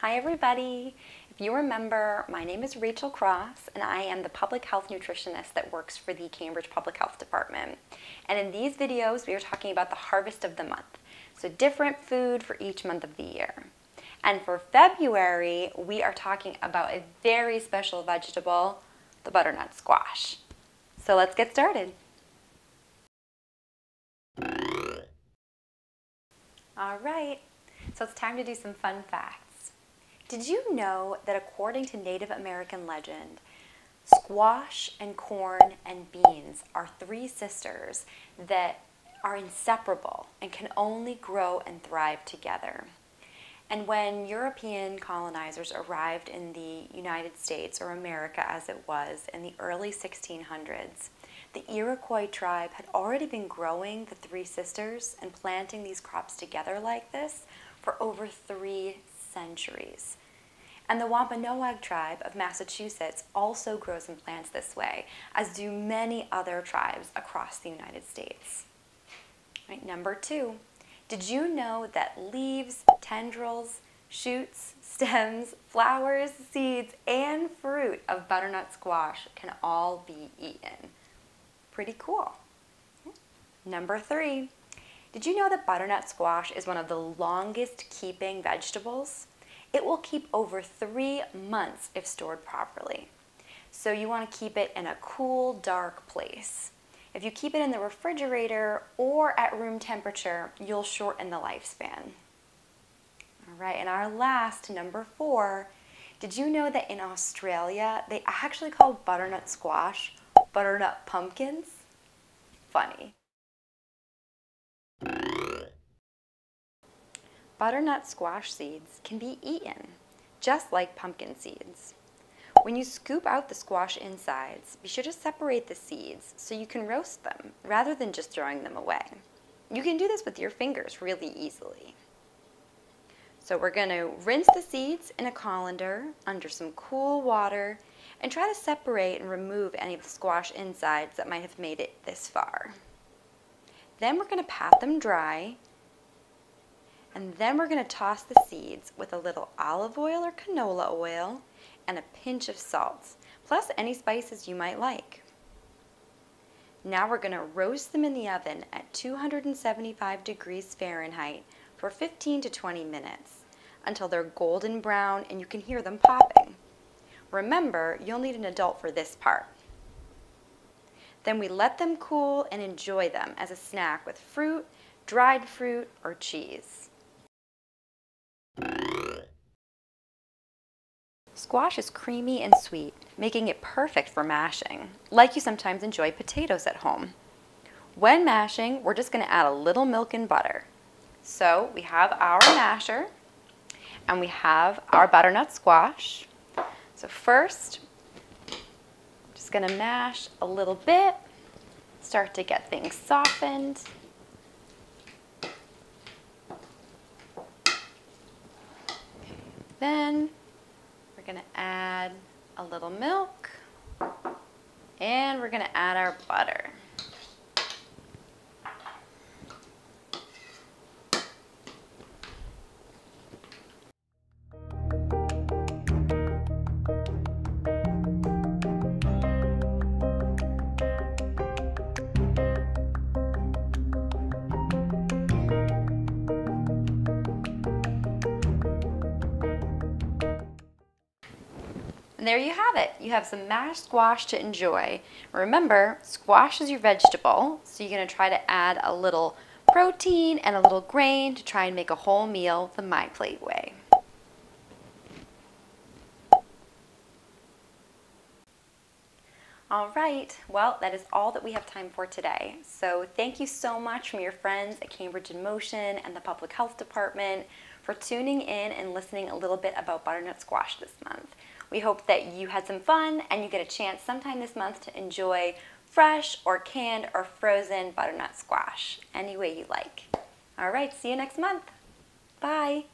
Hi everybody! If you remember, my name is Rachel Cross and I am the public health nutritionist that works for the Cambridge Public Health Department. And in these videos we are talking about the harvest of the month. So different food for each month of the year. And for February we are talking about a very special vegetable, the butternut squash. So let's get started. Alright, so it's time to do some fun facts. Did you know that according to Native American legend, squash and corn and beans are three sisters that are inseparable and can only grow and thrive together? And when European colonizers arrived in the United States, or America as it was, in the early 1600s, the Iroquois tribe had already been growing the three sisters and planting these crops together like this for over 3 centuries. And the Wampanoag tribe of Massachusetts also grows and plants this way, as do many other tribes across the United States. Right, number 2, did you know that leaves, tendrils, shoots, stems, flowers, seeds, and fruit of butternut squash can all be eaten? Pretty cool. Number 3, did you know that butternut squash is one of the longest keeping vegetables? It will keep over 3 months if stored properly. So you want to keep it in a cool, dark place. If you keep it in the refrigerator or at room temperature, you'll shorten the lifespan. All right, and our last, number 4, did you know that in Australia, they actually call butternut squash butternut pumpkins? Funny. Butternut squash seeds can be eaten, just like pumpkin seeds. When you scoop out the squash insides, be sure to separate the seeds so you can roast them rather than just throwing them away. You can do this with your fingers really easily. So we're going to rinse the seeds in a colander under some cool water and try to separate and remove any of the squash insides that might have made it this far. Then we're going to pat them dry, and then we're going to toss the seeds with a little olive oil or canola oil and a pinch of salt, plus any spices you might like. Now we're going to roast them in the oven at 275 degrees Fahrenheit for 15 to 20 minutes until they're golden brown and you can hear them popping. Remember, you'll need an adult for this part. Then we let them cool and enjoy them as a snack with fruit, dried fruit, or cheese. Squash is creamy and sweet, making it perfect for mashing, like you sometimes enjoy potatoes at home. When mashing, we're just going to add a little milk and butter. So we have our masher, and we have our butternut squash. So first, just going to mash a little bit, start to get things softened. Then we're going to add a little milk, and we're going to add our butter. And there you have it. You have some mashed squash to enjoy. Remember, squash is your vegetable, so you're going to try to add a little protein and a little grain to try and make a whole meal the My Plate way. All right, well, that is all that we have time for today. So thank you so much from your friends at Cambridge in Motion and the Public Health Department for tuning in and listening a little bit about butternut squash this month. We hope that you had some fun and you get a chance sometime this month to enjoy fresh or canned or frozen butternut squash, any way you like. All right, see you next month. Bye.